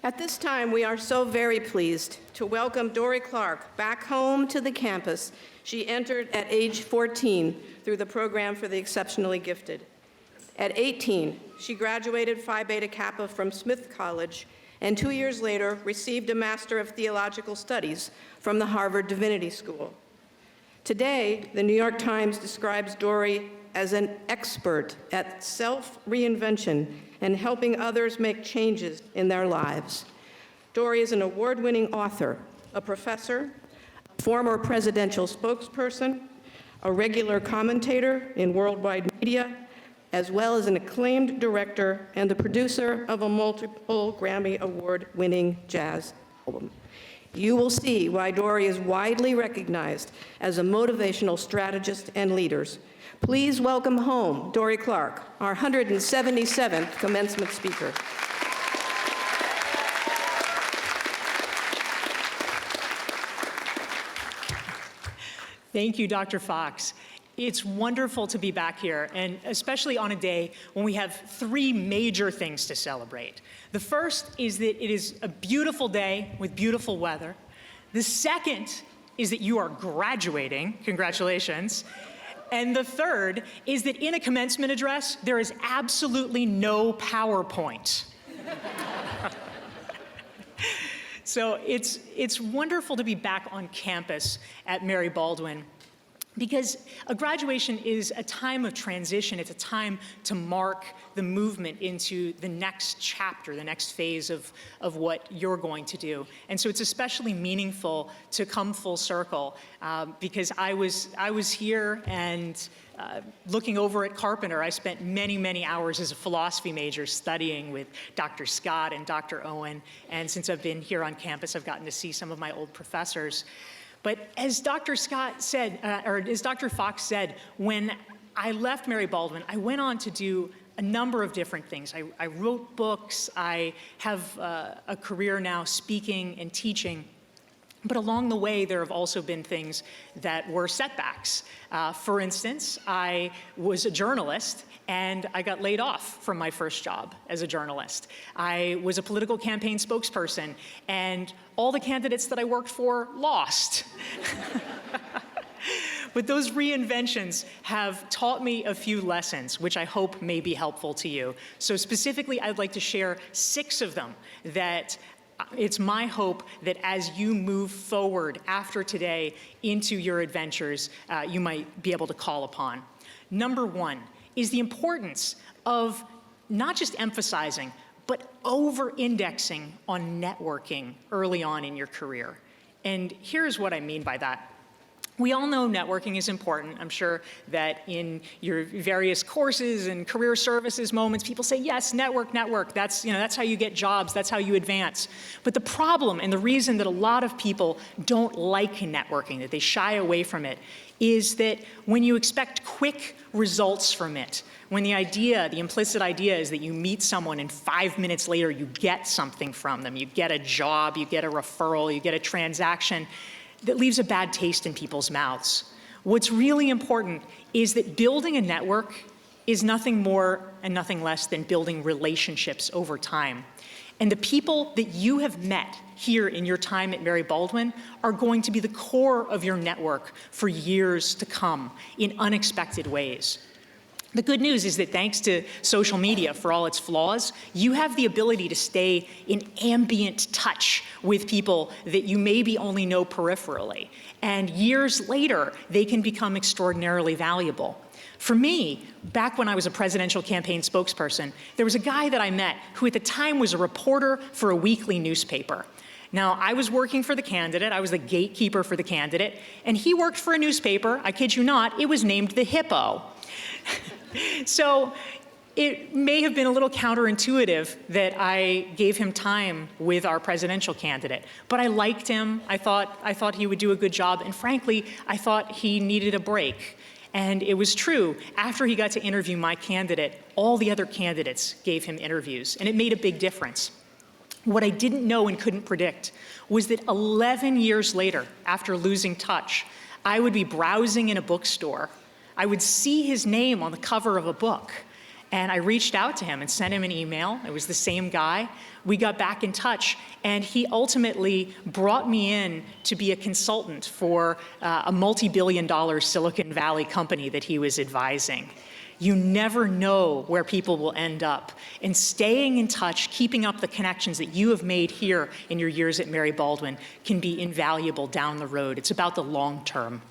At this time, we are so very pleased to welcome Dorie Clark back home to the campus. She entered at age 14 through the Program for the Exceptionally Gifted. At 18, she graduated Phi Beta Kappa from Smith College, and 2 years later received a Master of Theological Studies from the Harvard Divinity School. Today, the New York Times describes Dorie as an expert at self-reinvention and helping others make changes in their lives. Dorie is an award-winning author, a professor, a former presidential spokesperson, a regular commentator in worldwide media, as well as an acclaimed director and the producer of a multiple Grammy Award-winning jazz album. You will see why Dorie is widely recognized as a motivational strategist and leader. Please welcome home Dorie Clark, our 177th commencement speaker. Thank you, Dr. Fox. It's wonderful to be back here, and especially on a day when we have three major things to celebrate. The first is that it is a beautiful day with beautiful weather. The second is that you are graduating. Congratulations. And the third is that in a commencement address, there is absolutely no PowerPoint. So it's wonderful to be back on campus at Mary Baldwin, because a graduation is a time of transition. It's a time to mark the movement into the next chapter, the next phase of what you're going to do. And so it's especially meaningful to come full circle because I was here and looking over at Carpenter. I spent many, many hours as a philosophy major studying with Dr. Scott and Dr. Owen. And since I've been here on campus, I've gotten to see some of my old professors. But as Dr. Scott said, or as Dr. Fox said, when I left Mary Baldwin, I went on to do a number of different things. I wrote books. I have a career now speaking and teaching. But along the way, there have also been things that were setbacks. For instance, I was a journalist, and I got laid off from my first job as a journalist. I was a political campaign spokesperson, and all the candidates that I worked for lost. But those reinventions have taught me a few lessons, which I hope may be helpful to you. So specifically, I'd like to share 6 of them that it's my hope that as you move forward after today into your adventures, you might be able to call upon. Number 1 is the importance of not just emphasizing, but over-indexing on networking early on in your career. And here's what I mean by that. We all know networking is important. I'm sure that in your various courses and career services moments, people say, yes, network. That's how you get jobs. That's how you advance. But the problem and the reason that a lot of people don't like networking, that they shy away from it, is that when you expect quick results from it, when the implicit idea is that you meet someone and 5 minutes later you get something from them, you get a job, you get a referral, you get a transaction, that leaves a bad taste in people's mouths. What's really important is that building a network is nothing more and nothing less than building relationships over time. And the people that you have met here in your time at Mary Baldwin are going to be the core of your network for years to come in unexpected ways. The good news is that thanks to social media, for all its flaws, you have the ability to stay in ambient touch with people that you maybe only know peripherally. And years later, they can become extraordinarily valuable. For me, back when I was a presidential campaign spokesperson, there was a guy that I met who at the time was a reporter for a weekly newspaper. Now, I was working for the candidate. I was the gatekeeper for the candidate. And he worked for a newspaper. I kid you not, it was named The Hippo. So it may have been a little counterintuitive that I gave him time with our presidential candidate, but I liked him. I thought he would do a good job, and frankly, I thought he needed a break. And it was true. After he got to interview my candidate, all the other candidates gave him interviews, and it made a big difference. What I didn't know and couldn't predict was that 11 years later, after losing touch, I would be browsing in a bookstore. I would see his name on the cover of a book, And I reached out to him and sent him an email. It was the same guy. We got back in touch, and he ultimately brought me in to be a consultant for a multi-billion-dollar Silicon Valley company that he was advising. You never know where people will end up. And staying in touch, keeping up the connections that you have made here in your years at Mary Baldwin can be invaluable down the road. It's about the long term.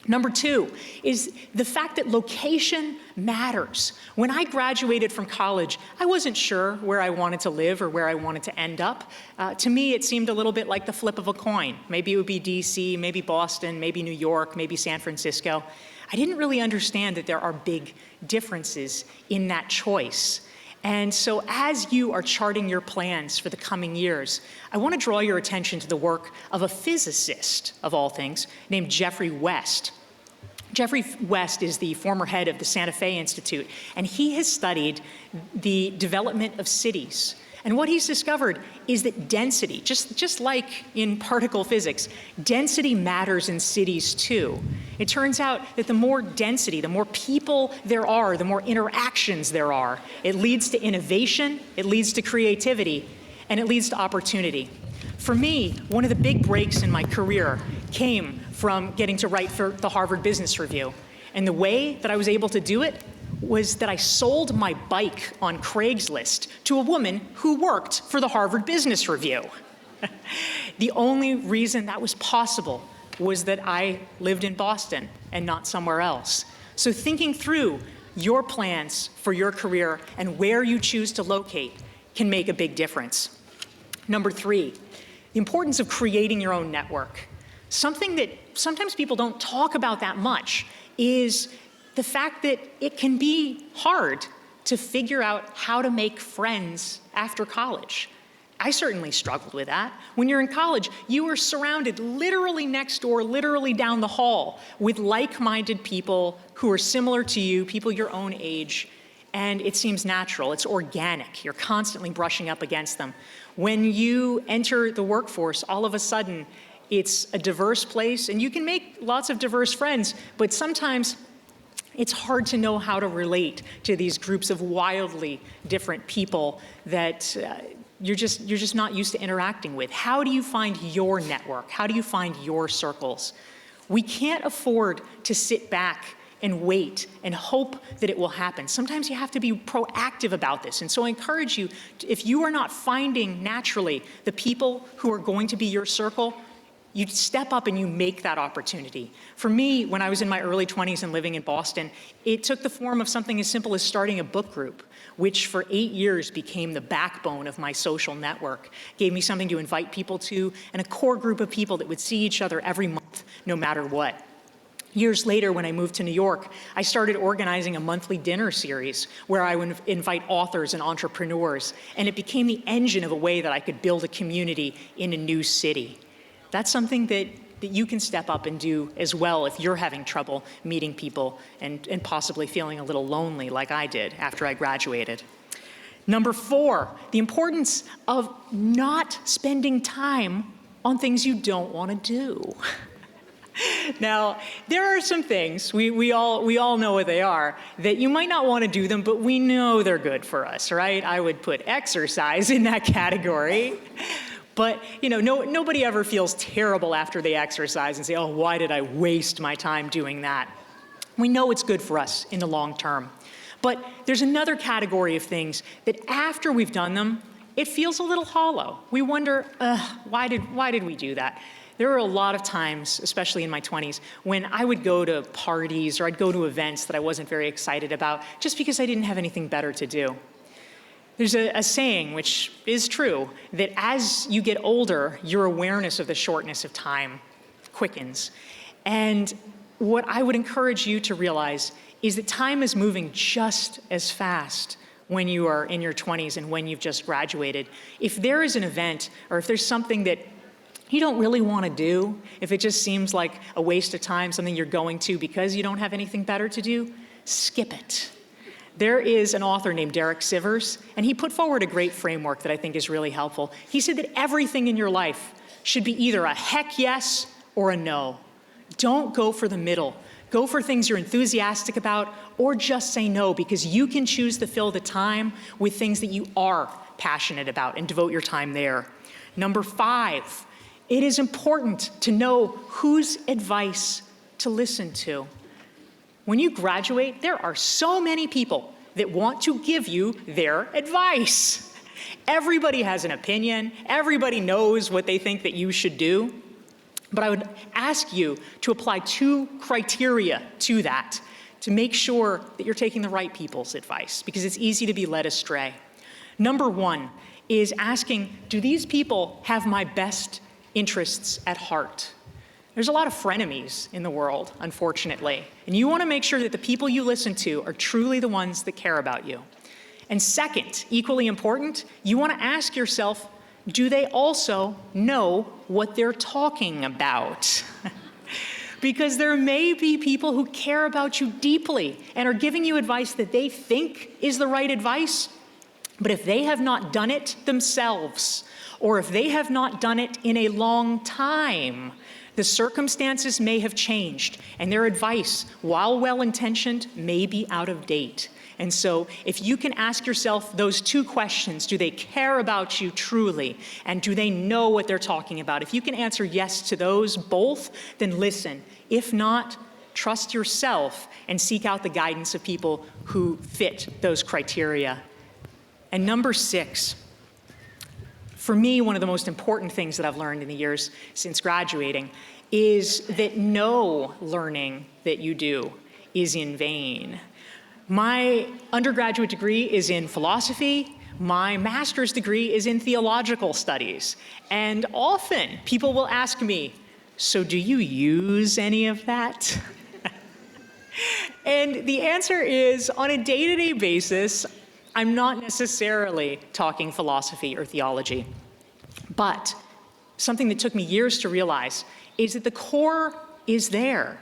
Number two is the fact that location matters. When I graduated from college, I wasn't sure where I wanted to live or where I wanted to end up. To me, it seemed a little bit like the flip of a coin. Maybe it would be DC, maybe Boston, maybe New York, maybe San Francisco. I didn't really understand that there are big differences in that choice. And so as you are charting your plans for the coming years, I want to draw your attention to the work of a physicist, of all things, named Geoffrey West. Geoffrey West is the former head of the Santa Fe Institute, and he has studied the development of cities. And what he's discovered is that density, just like in particle physics, density matters in cities too. It turns out that the more density, the more people there are, the more interactions there are, it leads to innovation, it leads to creativity, and it leads to opportunity. For me, one of the big breaks in my career came from getting to write for the Harvard Business Review. And the way that I was able to do it was that I sold my bike on Craigslist to a woman who worked for the Harvard Business Review. The only reason that was possible was that I lived in Boston and not somewhere else. So thinking through your plans for your career and where you choose to locate can make a big difference. Number three, the importance of creating your own network. Something that sometimes people don't talk about that much is the fact that it can be hard to figure out how to make friends after college. I certainly struggled with that. When you're in college, you are surrounded literally next door, literally down the hall, with like-minded people who are similar to you, people your own age, and it seems natural, it's organic. You're constantly brushing up against them. When you enter the workforce, all of a sudden, it's a diverse place, and you can make lots of diverse friends, but sometimes it's hard to know how to relate to these groups of wildly different people that you're just not used to interacting with. How do you find your network? How do you find your circles? We can't afford to sit back and wait and hope that it will happen. Sometimes you have to be proactive about this. And so I encourage you, if you are not finding naturally the people who are going to be your circle, you step up and you make that opportunity. For me, when I was in my early 20s and living in Boston, it took the form of something as simple as starting a book group, which for 8 years became the backbone of my social network, gave me something to invite people to, and a core group of people that would see each other every month, no matter what. Years later, when I moved to New York, I started organizing a monthly dinner series where I would invite authors and entrepreneurs, and it became the engine of a way that I could build a community in a new city. That's something that you can step up and do as well if you're having trouble meeting people and possibly feeling a little lonely like I did after I graduated. Number four, the importance of not spending time on things you don't want to do. Now, there are some things, we all know what they are, that you might not want to do them, but we know they're good for us, right? I would put exercise in that category. But nobody ever feels terrible after they exercise and say, oh, why did I waste my time doing that? We know it's good for us in the long term. But there's another category of things that after we've done them, it feels a little hollow. We wonder, why did we do that? There were a lot of times, especially in my 20s, when I would go to parties or I'd go to events that I wasn't very excited about just because I didn't have anything better to do. There's a saying, which is true, that as you get older, your awareness of the shortness of time quickens. And what I would encourage you to realize is that time is moving just as fast when you are in your 20s and when you've just graduated. If there is an event or if there's something that you don't really want to do, if it just seems like a waste of time, something you're going to because you don't have anything better to do, skip it. There is an author named Derek Sivers, and he put forward a great framework that I think is really helpful. He said that everything in your life should be either a heck yes or a no. Don't go for the middle. Go for things you're enthusiastic about, or just say no, because you can choose to fill the time with things that you are passionate about and devote your time there. Number 5, it is important to know whose advice to listen to. When you graduate, there are so many people that want to give you their advice. Everybody has an opinion. Everybody knows what they think that you should do. But I would ask you to apply 2 criteria to that to make sure that you're taking the right people's advice, because it's easy to be led astray. Number 1 is asking, do these people have my best interests at heart? There's a lot of frenemies in the world, unfortunately, and you want to make sure that the people you listen to are truly the ones that care about you. And second, equally important, you want to ask yourself, do they also know what they're talking about? Because there may be people who care about you deeply and are giving you advice that they think is the right advice, but if they have not done it themselves, or if they have not done it in a long time, the circumstances may have changed, and their advice, while well-intentioned, may be out of date. And so if you can ask yourself those 2 questions, do they care about you truly, and do they know what they're talking about? If you can answer yes to those both, then listen. If not, trust yourself and seek out the guidance of people who fit those criteria. And number 6, for me, one of the most important things that I've learned in the years since graduating is that no learning that you do is in vain. My undergraduate degree is in philosophy. My master's degree is in theological studies. And often people will ask me, so do you use any of that? And the answer is, on a day-to-day basis, I'm not necessarily talking philosophy or theology. But something that took me years to realize is that the core is there.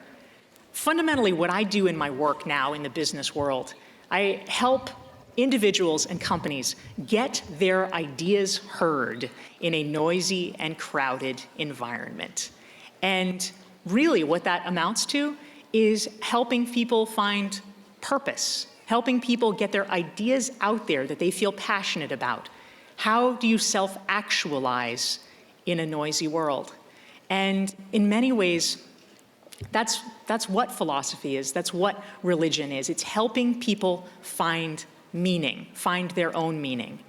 Fundamentally, what I do in my work now in the business world, I help individuals and companies get their ideas heard in a noisy and crowded environment. And really what that amounts to is helping people find purpose, helping people get their ideas out there that they feel passionate about. How do you self-actualize in a noisy world? And in many ways, that's what philosophy is. That's what religion is. It's helping people find meaning, find their own meaning.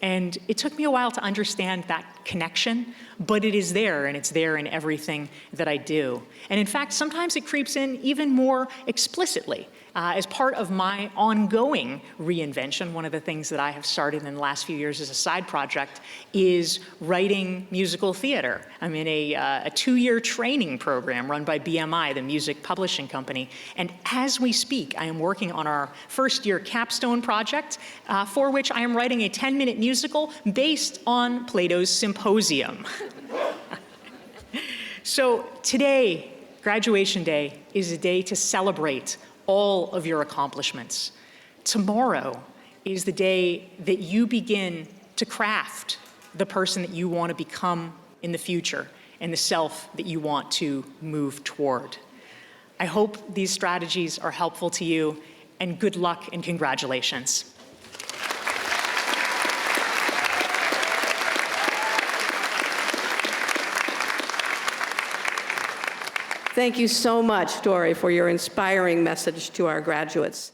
And it took me a while to understand that connection, but it is there, and it's there in everything that I do. And in fact, sometimes it creeps in even more explicitly. As part of my ongoing reinvention, one of the things that I have started in the last few years as a side project is writing musical theater. I'm in a 2-year training program run by BMI, the music publishing company. And as we speak, I am working on our first-year capstone project, for which I am writing a 10-minute musical based on Plato's Symposium. So today, graduation day, is a day to celebrate all of your accomplishments. Tomorrow is the day that you begin to craft the person that you want to become in the future and the self that you want to move toward. I hope these strategies are helpful to you, and good luck and congratulations. Thank you so much, Dorie, for your inspiring message to our graduates.